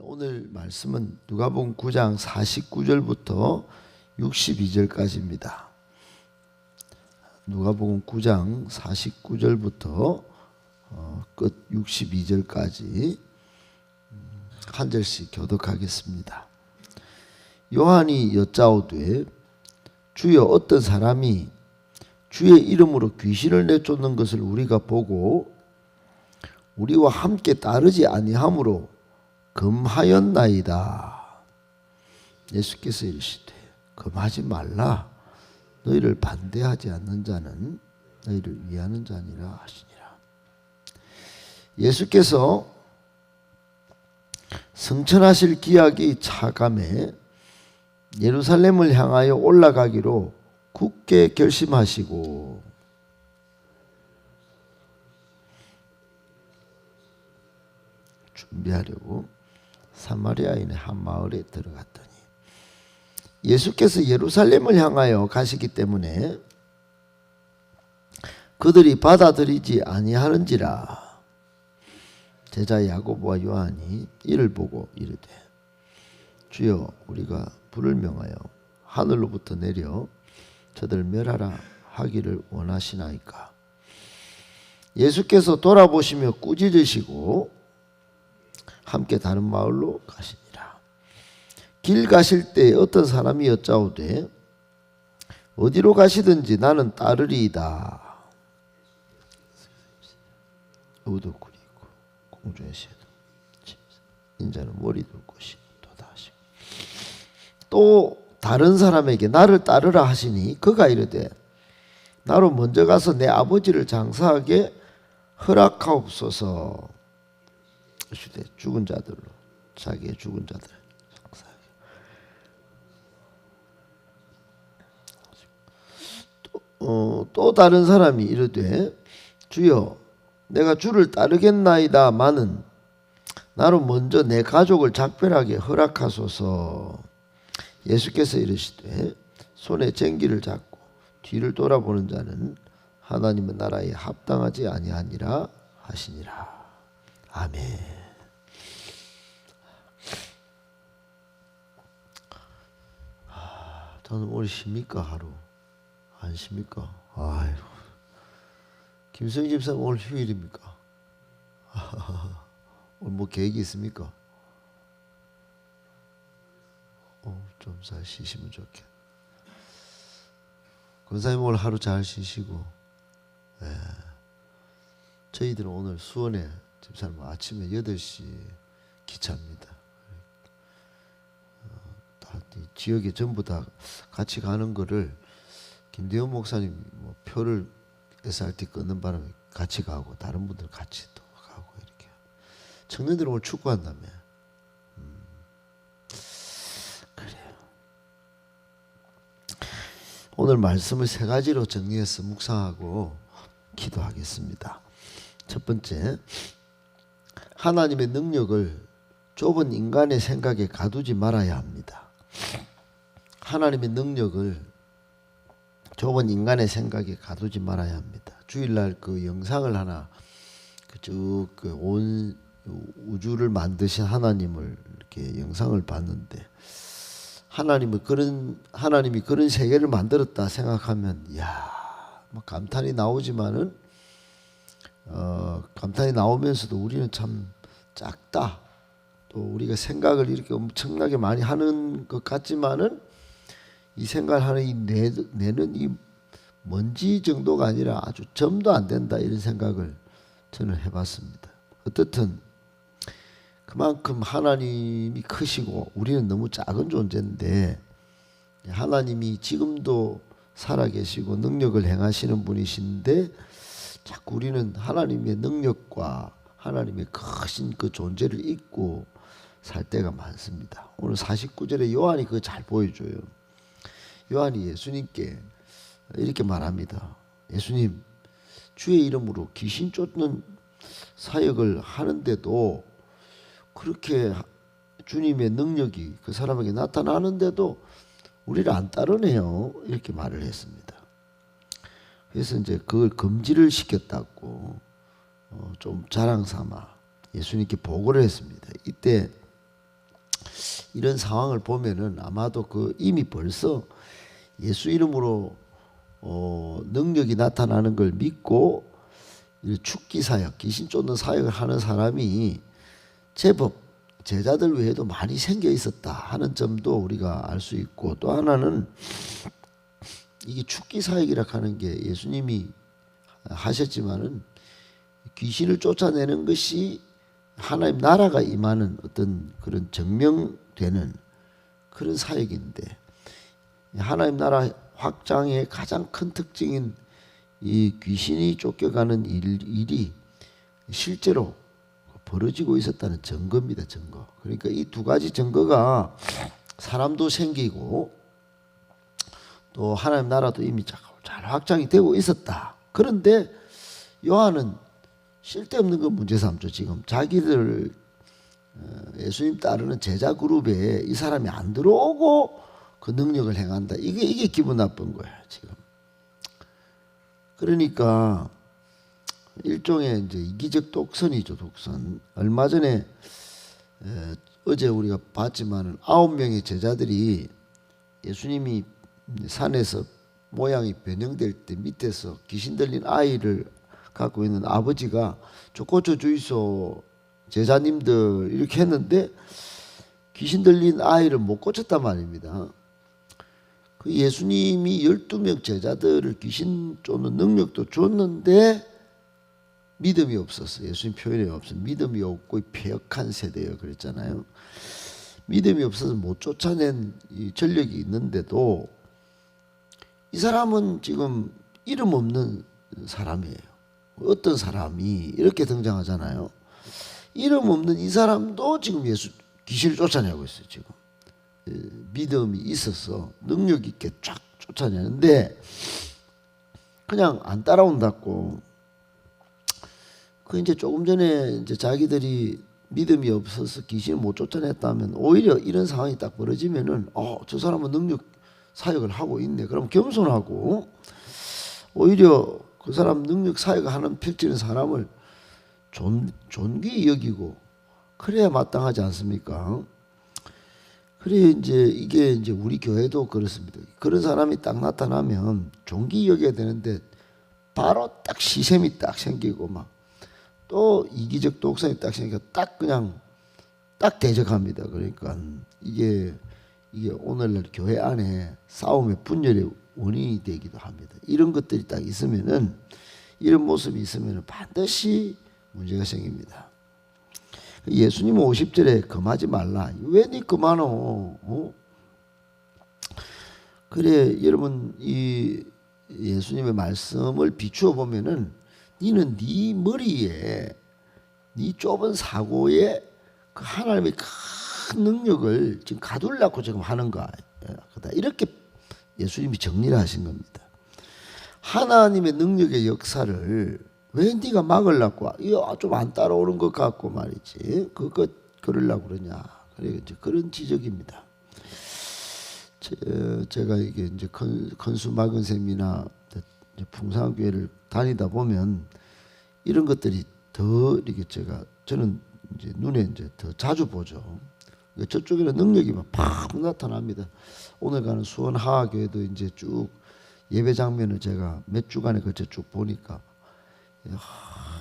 오늘 말씀은 누가복음 9장 49절부터 62절까지입니다. 누가복음 9장 49절부터 끝 62절까지 한 절씩 교독하겠습니다. 요한이 여짜오되 주여 어떤 사람이 주의 이름으로 귀신을 내쫓는 것을 우리가 보고 우리와 함께 따르지 아니하므로 금하였나이다. 예수께서 이르시되 금하지 말라. 너희를 반대하지 않는 자는 너희를 위하는 자니라 하시니라. 예수께서 승천하실 기약이 차감해 예루살렘을 향하여 올라가기로 굳게 결심하시고 준비하려고 사마리아인의 한 마을에 들어갔더니 예수께서 예루살렘을 향하여 가시기 때문에 그들이 받아들이지 아니하는지라. 제자 야고보와 요한이 이를 보고 이르되 주여 우리가 불을 명하여 하늘로부터 내려 저들 멸하라 하기를 원하시나이까. 예수께서 돌아보시며 꾸짖으시고 함께 다른 마을로 가시니라. 길 가실 때 어떤 사람이 여짜오되 어디로 가시든지 나는 따르리이다. 의도꾸리고 공주의 새도 인자는 머리 둘 곳이 도다 하시고 또 다른 사람에게 나를 따르라 하시니 그가 이르되 나로 먼저 가서 내 아버지를 장사하게 허락하옵소서. 시대 죽은 자들로 자기의 죽은 자들 장사하게. 또 다른 사람이 이르되 주여 내가 주를 따르겠나이다마는 나로 먼저 내 가족을 작별하게 허락하소서. 예수께서 이르시되 손에 쟁기를 잡고 뒤를 돌아보는 자는 하나님의 나라에 합당하지 아니하니라 하시니라. 아멘. 저는 오늘 쉽니까? 하루 안 쉽니까? 아이고. 김성희 집사님 오늘 휴일입니까? 오늘 뭐 계획이 있습니까? 좀 잘 쉬시면 좋겠네. 권사님 오늘 하루 잘 쉬시고, 저희들은 오늘 수원에 집사님 아침에 8시 기차입니다. 지역에 전부 다 같이 가는 거를 김대현 목사님 표를 SRT 끊는 바람에 같이 가고 다른 분들 같이 또 가고 이렇게. 청년들 오늘 축구한다며. 그래요. 오늘 말씀을 3가지로 정리해서 묵상하고 기도하겠습니다. 첫 번째, 하나님의 능력을 좁은 인간의 생각에 가두지 말아야 합니다. 하나님의 능력을 좁은 인간의 생각에 가두지 말아야 합니다. 주일날 그 영상을 하나 온 우주를 만드신 하나님을 이렇게 영상을 봤는데 하나님이 그런 세계를 만들었다 생각하면 뭐 감탄이 나오지만은 감탄이 나오면서도 우리는 참 작다. 또 우리가 생각을 이렇게 엄청나게 많이 하는 것 같지만은 이 생각을 하는 이 뇌는 이 먼지 정도가 아니라 아주 점도 안 된다 이런 생각을 저는 해봤습니다. 어떻든 그만큼 하나님이 크시고 우리는 너무 작은 존재인데 하나님이 지금도 살아계시고 능력을 행하시는 분이신데 자꾸 우리는 하나님의 능력과 하나님의 크신 그 존재를 잊고 살 때가 많습니다. 오늘 49절에 요한이 그거 잘 보여줘요. 요한이 예수님께 이렇게 말합니다. 예수님, 주의 이름으로 귀신 쫓는 사역을 하는데도 그렇게 주님의 능력이 그 사람에게 나타나는데도 우리를 안 따르네요. 이렇게 말을 했습니다. 그래서 이제 그걸 금지를 시켰다고 좀 자랑 삼아 예수님께 보고를 했습니다. 이때 이런 상황을 보면은 아마도 이미 벌써 예수 이름으로 능력이 나타나는 걸 믿고 축기 사역, 귀신 쫓는 사역을 하는 사람이 제법 제자들 외에도 많이 생겨 있었다 하는 점도 우리가 알 수 있고, 또 하나는 이게 축기 사역이라 하는 게 예수님이 하셨지만은 귀신을 쫓아내는 것이 하나님 나라가 임하는 어떤 그런 증명되는 그런 사역인데, 하나님 나라 확장의 가장 큰 특징인 이 귀신이 쫓겨가는 일이 실제로 벌어지고 있었다는 증거입니다. 증거. 그러니까 이 두 가지 증거가 사람도 생기고 또 하나님 나라도 이미 잘 확장이 되고 있었다. 그런데 요한은 쓸데없는 거 문제 삼죠. 지금 자기들 예수님 따르는 제자 그룹에 이 사람이 안 들어오고 그 능력을 행한다. 이게 기분 나쁜 거야 지금. 그러니까 일종의 이제 이기적 독선이죠. 독선. 얼마 전에 어제 우리가 봤지만은 9명의 제자들이 예수님이 산에서 모양이 변형될 때 밑에서 귀신 들린 아이를 갖고 있는 아버지가 저 고쳐주이소 제자님들 이렇게 했는데 귀신 들린 아이를 못 고쳤단 말입니다. 그 예수님이 12명 제자들을 귀신 쫓는 능력도 줬는데 믿음이 없었어. 예수님 표현이 없어. 믿음이 없고 폐역한 세대예요. 그랬잖아요. 믿음이 없어서 못 쫓아낸 이 전력이 있는데도 이 사람은 지금 이름 없는 사람이에요. 어떤 사람이 이렇게 등장하잖아요. 이름 없는 이 사람도 지금 귀신을 쫓아내고 있어요. 지금 믿음이 있어서 능력 있게 쫙 쫓아내는데 그냥 안 따라온다고. 이제 조금 전에 이제 자기들이 믿음이 없어서 귀신을 못 쫓아냈다면 오히려 이런 상황이 딱 벌어지면은 저 사람은 능력 사역을 하고 있네. 그럼 겸손하고 오히려 그 사람 능력 사역을 하는 펼치는 사람을 존귀히 여기고 그래야 마땅하지 않습니까? 그래 이게 이제 우리 교회도 그렇습니다. 그런 사람이 딱 나타나면 존귀히 여겨야 되는데 바로 딱 시샘이 딱 생기고 막 또 이기적 독선이 딱 생겨 그냥 딱 대적합니다. 그러니까 이게 오늘날 교회 안에 싸움의 분열의 원인이 되기도 합니다. 이런 것들이 딱 있으면은 이런 모습이 있으면은 반드시 문제가 생깁니다. 예수님은 50절에 금하지 말라. 왜 니 금하노? 그래 여러분 이 예수님의 말씀을 비추어 보면은 니는 네 머리에 네 좁은 사고에 그 하나님의 큰 능력을 지금 가두려고 지금 하는 거야. 이렇게 예수님이 정리를 하신 겁니다. 하나님의 능력의 역사를 왜 네가 막으려고 좀 안 따라오는 것 같고 말이지. 그러려고 그러냐. 그래 이제 그런 지적입니다. 제가 이게 이제 건수막은 셈이나 풍성교회를 다니다 보면 이런 것들이 더 이렇게 저는 이제 눈에 이제 더 자주 보죠. 저쪽에는 능력이 팍 나타납니다. 오늘 가는 수원하하교회도 이제 쭉 예배 장면을 제가 몇 주간에 걸쳐 쭉 보니까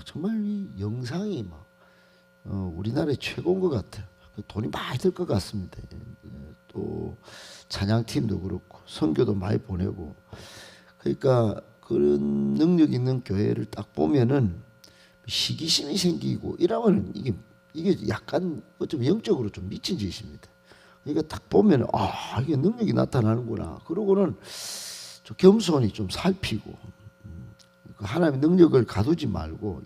정말 이 영상이 우리나라의 최고인 것 같아요. 돈이 많이 들 것 같습니다. 또 찬양팀도 그렇고 선교도 많이 보내고 그러니까 그런 능력 있는 교회를 딱 보면은 시기심이 생기고 이러면 이게 약간 좀 영적으로 좀 미친 짓입니다. 그러니까 딱 보면 이게 능력이 나타나는구나. 그러고는 좀 겸손히 좀 살피고 하나님의 능력을 가두지 말고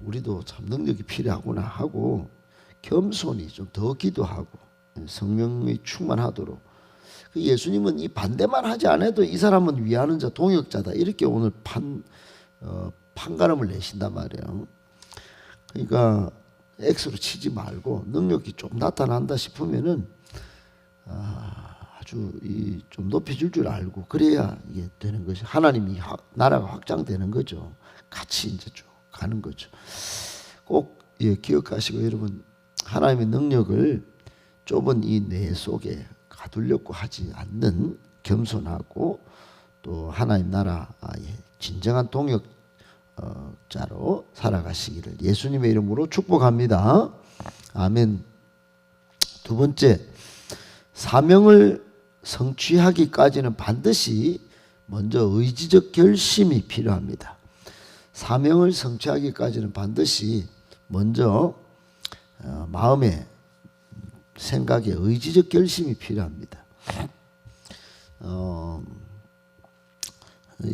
우리도 참 능력이 필요하구나 하고 겸손히 좀 더 기도하고 성령이 충만하도록. 예수님은 이 반대만 하지 않아도 이 사람은 위하는 자 동역자다 이렇게 오늘 판가름을 내신단 말이에요. 그러니까 X로 치지 말고 능력이 좀 나타난다 싶으면은 아주 좀 높여줄 줄 알고 그래야 이게 되는 것이 하나님이 나라가 확장되는 거죠. 같이 이제 쭉 가는 거죠. 꼭 기억하시고 여러분 하나님의 능력을 좁은 이 뇌 속에 가두려고 하지 않는 겸손하고 또 하나님 나라의 진정한 동역자로 살아가시기를 예수님의 이름으로 축복합니다. 아멘. 두 번째, 사명을 성취하기까지는 반드시 먼저 의지적 결심이 필요합니다. 사명을 성취하기까지는 반드시 먼저 마음의 생각에 의지적 결심이 필요합니다.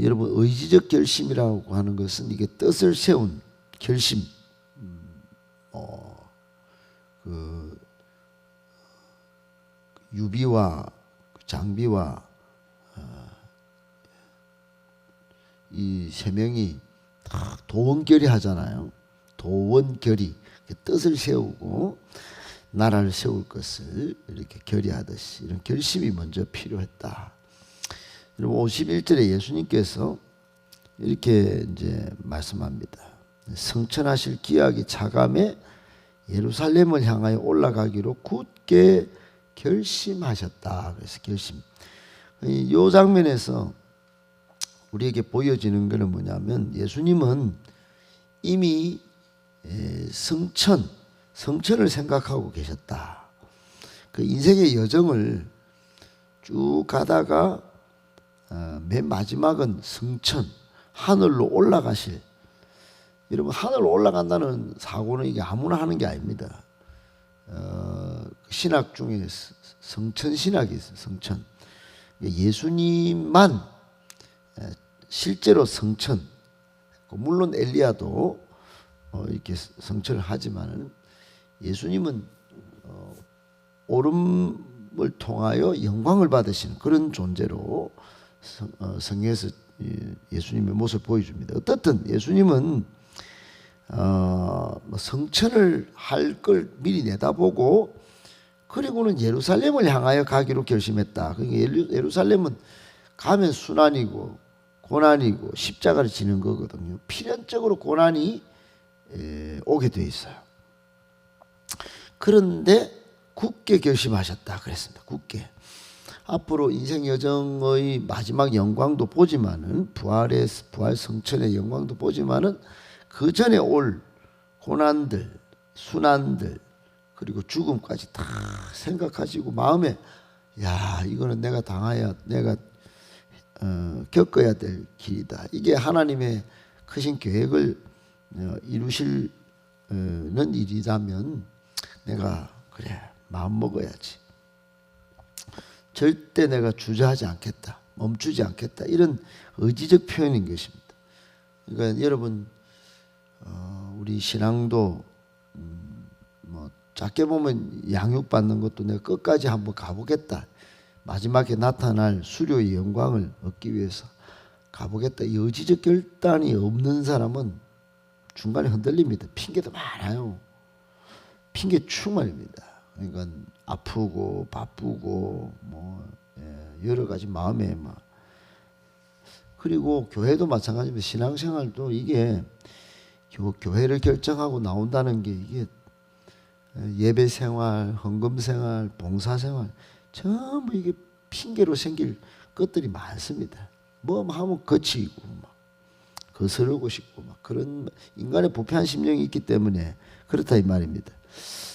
여러분, 의지적 결심이라고 하는 것은 이게 뜻을 세운 결심, 그 유비와 장비와 이 세 명이 다 도원결의 하잖아요. 도원결의, 뜻을 세우고 나라를 세울 것을 이렇게 결의하듯이 이런 결심이 먼저 필요했다. 여러분, 51절에 예수님께서 이렇게 이제 말씀합니다. 성천하실 기약이 차감해 예루살렘을 향하여 올라가기로 굳게 결심하셨다. 그래서 결심. 이 장면에서 우리에게 보여지는 것은 뭐냐면 예수님은 이미 성천을 생각하고 계셨다. 그 인생의 여정을 쭉 가다가 맨 마지막은 성천, 하늘로 올라가실. 여러분, 하늘로 올라간다는 사고는 이게 아무나 하는 게 아닙니다. 신학 중에 성천 신학이 있어요. 성천. 예수님만 실제로 성천. 물론 엘리야도 이렇게 성천을 하지만은 예수님은 오름을 통하여 영광을 받으시는 그런 존재로 성경에서 예수님의 모습을 보여줍니다. 어떻든 예수님은 성천을 할 걸 미리 내다보고 그리고는 예루살렘을 향하여 가기로 결심했다. 그러니까 예루살렘은 가면 순환이고 고난이고 십자가를 지는 거거든요. 필연적으로 고난이 오게 돼 있어요. 그런데 굳게 결심하셨다 그랬습니다. 굳게. 앞으로 인생 여정의 마지막 영광도 보지만은 부활 성천의 영광도 보지만은 그 전에 올 고난들, 순환들 그리고 죽음까지 다 생각하시고 마음에 이거는 내가 겪어야 될 길이다. 이게 하나님의 크신 계획을 이루시는 일이라면 내가 그래 마음 먹어야지. 절대 내가 주저하지 않겠다. 멈추지 않겠다. 이런 의지적 표현인 것입니다. 그러니까 여러분 우리 신앙도 작게 보면 양육받는 것도 내가 끝까지 한번 가보겠다. 마지막에 나타날 수료의 영광을 얻기 위해서 가보겠다. 이 의지적 결단이 없는 사람은 중간에 흔들립니다. 핑계도 많아요. 핑계 충만입니다. 그러니까 아프고 바쁘고 여러 가지 마음에 그리고 교회도 마찬가지입니다. 신앙생활도 이게 교회를 결정하고 나온다는 게 이게 예배생활, 헌금생활, 봉사생활 전부 이게 핑계로 생길 것들이 많습니다. 뭐 하면 거치고 거스르고 싶고 그런 인간의 부패한 심령이 있기 때문에 그렇다 이 말입니다.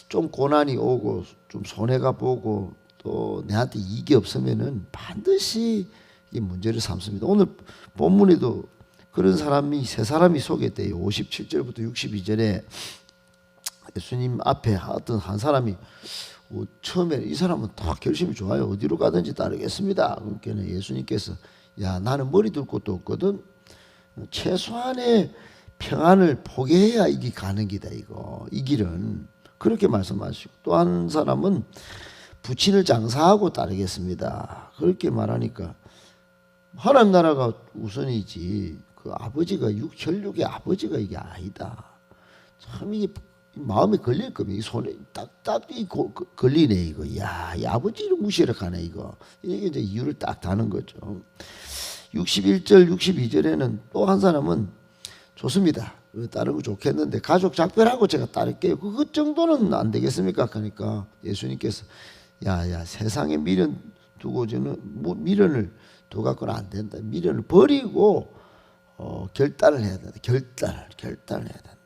좀 고난이 오고 좀 손해가 보고 또 내한테 이익이 없으면은 반드시 이 문제를 삼습니다. 오늘 본문에도 그런 사람이 세 사람이 소개돼요. 57절부터 62절에 예수님 앞에 어떤 한 사람이 처음에 이 사람은 다 결심이 좋아요. 어디로 가든지 따르겠습니다. 그러니까 예수님께서 나는 머리 둘 곳도 없거든. 최소한의 평안을 포기해야 이게 가는 길이다. 이 길은 그렇게 말씀하시고 또 한 사람은 부친을 장사하고 따르겠습니다. 그렇게 말하니까 하나님 나라가 우선이지 그 아버지가 혈육의 아버지가 이게 아니다. 참 이게 마음에 걸릴 겁니다. 이 손에 딱딱 걸리네 이거. 이 아버지를 무시하러 가네 이거. 이게 이제 이유를 딱 다는 거죠. 61절, 62절에는 또 한 사람은 좋습니다. 다른 거 좋겠는데 가족 작별하고 제가 따를게요. 그 정도는 안 되겠습니까? 그러니까 예수님께서 야야 세상에 미련 두고서는 미련을 두고는 안 된다. 미련을 버리고 결단을 해야 된다. 결단을 해야 된다.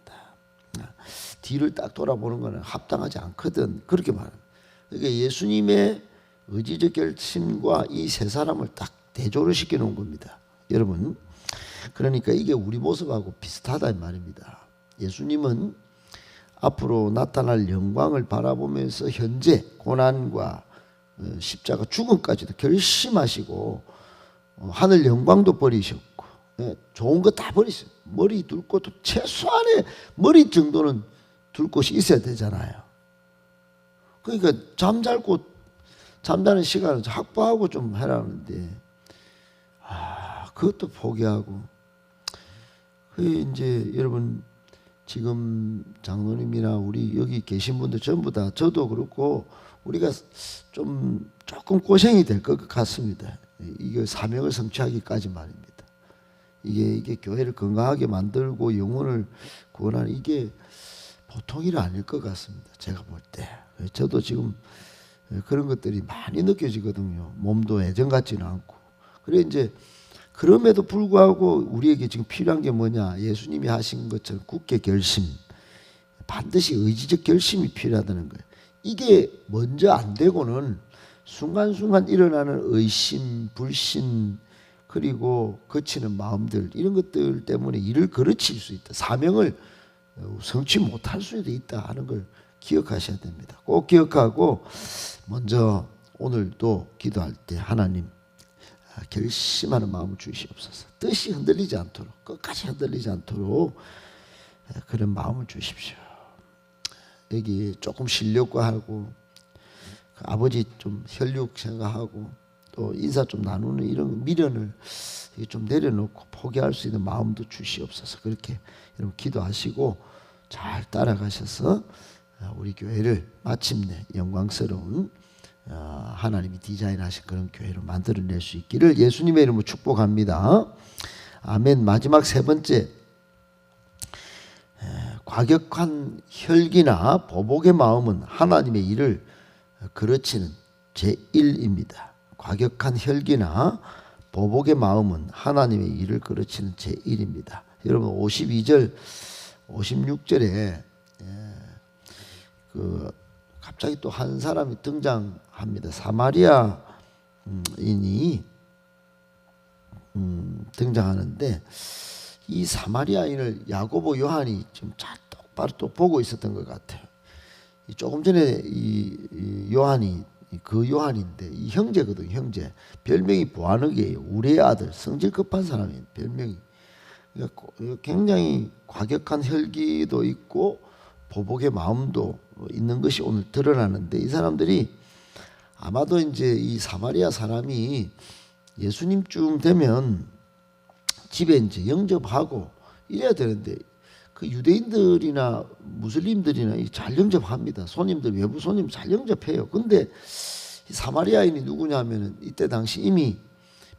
뒤를 딱 돌아보는 거는 합당하지 않거든. 그렇게 말합니다. 그러니까 예수님의 의지적 결심과 이 세 사람을 딱 대조를 시켜 놓은 겁니다. 여러분, 그러니까 이게 우리 모습하고 비슷하다 이 말입니다. 예수님은 앞으로 나타날 영광을 바라보면서 현재 고난과 십자가 죽음까지도 결심하시고 하늘 영광도 버리셨고 좋은 거 다 버리셨어요. 머리 둘 곳도 최소한의 머리 정도는 둘 곳이 있어야 되잖아요. 그러니까 잠자는 시간을 확보하고 좀 해라는데 그것도 포기하고 이제 여러분 지금 장로님이나 우리 여기 계신 분들 전부 다 저도 그렇고 우리가 조금 고생이 될 것 같습니다. 이게 사명을 성취하기까지 말입니다. 이게 교회를 건강하게 만들고 영혼을 구원하는 이게 보통 일은 아닐 것 같습니다. 제가 볼 때. 저도 지금 그런 것들이 많이 느껴지거든요. 몸도 예전 같지는 않고. 그래 이제 그럼에도 불구하고 우리에게 지금 필요한 게 뭐냐? 예수님이 하신 것처럼 굳게 결심, 반드시 의지적 결심이 필요하다는 거예요. 이게 먼저 안 되고는 순간순간 일어나는 의심, 불신, 그리고 거치는 마음들 이런 것들 때문에 일을 거르칠 수 있다. 사명을 성취 못할 수도 있다 하는 걸 기억하셔야 됩니다. 꼭 기억하고 먼저 오늘도 기도할 때 하나님 결심하는 마음을 주시옵소서. 뜻이 흔들리지 않도록 끝까지 흔들리지 않도록 그런 마음을 주십시오. 여기 조금 쉬려고 하고 아버지 좀 혈육 생각하고 또 인사 좀 나누는 이런 미련을 좀 내려놓고 포기할 수 있는 마음도 주시옵소서. 그렇게 여러분 기도하시고 잘 따라가셔서 우리 교회를 마침내 영광스러운 하나님이 디자인하신 그런 교회로 만들어낼 수 있기를 예수님의 이름으로 축복합니다. 아멘. 마지막 세 번째, 과격한 혈기나 보복의 마음은 하나님의 일을 그르치는 제1입니다. 과격한 혈기나 보복의 마음은 하나님의 일을 그르치는 제1입니다. 여러분 52절 56절에 갑자기 또 한 사람이 등장합니다. 사마리아인이 등장하는데 이 사마리아인을 야고보 요한이 좀 잘 똑바로 또 보고 있었던 것 같아요. 조금 전에 이 요한이 그 요한인데 이 형제거든. 형제 별명이 보아느게예요. 우리의 아들, 성질 급한 사람이에요. 별명이. 그러니까 굉장히 과격한 혈기도 있고 보복의 마음도 있는 것이 오늘 드러나는데 이 사람들이 아마도 이제 이 사마리아 사람이 예수님쯤 되면 집에 이제 영접하고 이래야 되는데 그 유대인들이나 무슬림들이나 잘 영접합니다. 손님들 외부 손님 잘 영접해요. 근데 사마리아인이 누구냐면은 이때 당시 이미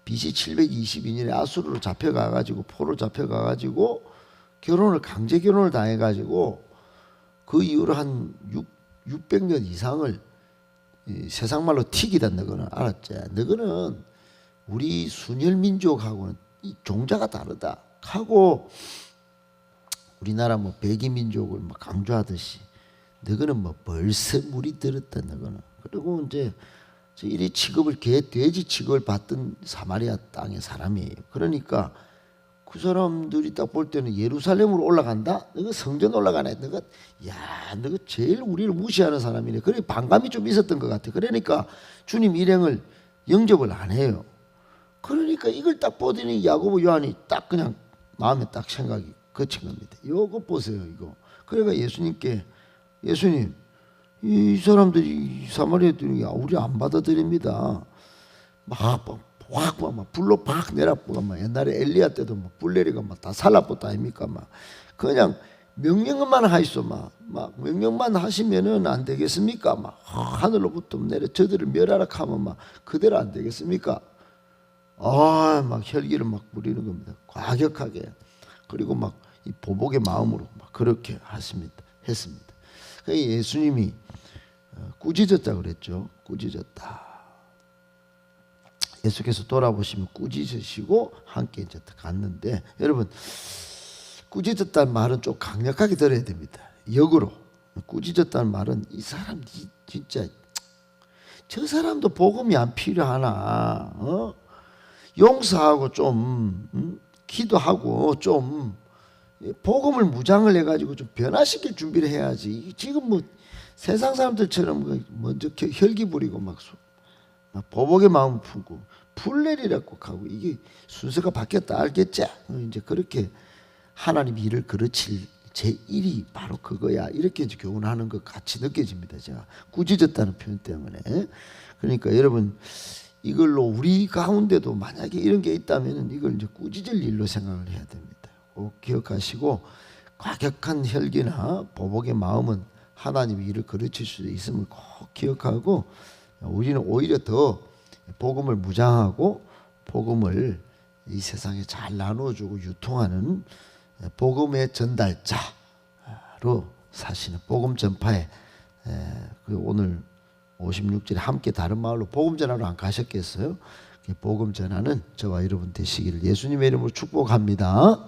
BC 722년에 아수르로 잡혀가가지고 포로 잡혀가가지고 강제 결혼을 당해가지고 그 이후로 한 600년 이상을 세상 말로 튀기다. 너거는 알았지? 너거는 우리 순혈 민족하고는 이 종자가 다르다 하고 우리나라 뭐 백이 민족을 막 강조하듯이 너거는 뭐 벌써 물이 들었다. 너거는. 그리고 이제 이리 취급을 돼지 취급을 받던 사마리아 땅의 사람이에요. 그러니까 그 사람들이 딱 볼 때는 예루살렘으로 올라간다? 너가 성전 올라가네. 너가 제일 우리를 무시하는 사람이네. 그래 반감이 좀 있었던 것 같아. 그러니까 주님 일행을 영접을 안 해요. 그러니까 이걸 딱 보더니 야고보 요한이 딱 그냥 마음에 딱 생각이 거친 겁니다. 이거 보세요, 이거. 그러니까 예수님께 예수님 이 사람들이 사마리아들이 우리 안 받아들입니다. 막 불로 팍 내려보고 막 옛날에 엘리야 때도 막 불 내리가 막 다 살라붙다 아닙니까? 막 그냥 명령만 하시소 막 명령만 하시면은 안 되겠습니까? 막 하늘로부터 내려 저들을 멸하라 하면 막 그대로 안 되겠습니까? 막 혈기를 막 부리는 겁니다. 과격하게. 그리고 막 이 보복의 마음으로 막 그렇게 했습니다. 그러니까 예수님이 꾸짖었다 그랬죠. 꾸짖었다. 예수께서 돌아보시면 꾸짖으시고 함께 이제 갔는데, 여러분 꾸짖었다는 말은 좀 강력하게 들어야 됩니다. 역으로 꾸짖었다는 말은 이 사람 진짜 저 사람도 복음이 안 필요하나? 용서하고 좀 기도하고 좀 복음을 무장을 해가지고 좀 변화시킬 준비를 해야지. 지금 뭐 세상 사람들처럼 먼저 혈기 부리고 막 보복의 마음 품고 풀내리라고 하고 이게 순서가 바뀌었다 알겠지? 이제 그렇게 하나님 일을 그르칠 제1이 바로 그거야. 이렇게 이제 교훈하는 것 같이 느껴집니다. 제가 꾸짖었다는 표현 때문에. 그러니까 여러분 이걸로 우리 가운데도 만약에 이런 게 있다면 이걸 이제 꾸짖을 일로 생각을 해야 됩니다. 꼭 기억하시고, 과격한 혈기나 보복의 마음은 하나님이 일을 그르칠 수 있음을 꼭 기억하고, 우리는 오히려 더 복음을 무장하고 복음을 이 세상에 잘 나누어주고 유통하는 복음의 전달자로 사시는 복음 전파에, 오늘 56절에 함께 다른 마을로 복음 전하러 안 가셨겠어요? 복음 전하는 저와 여러분 되시기를 예수님의 이름으로 축복합니다.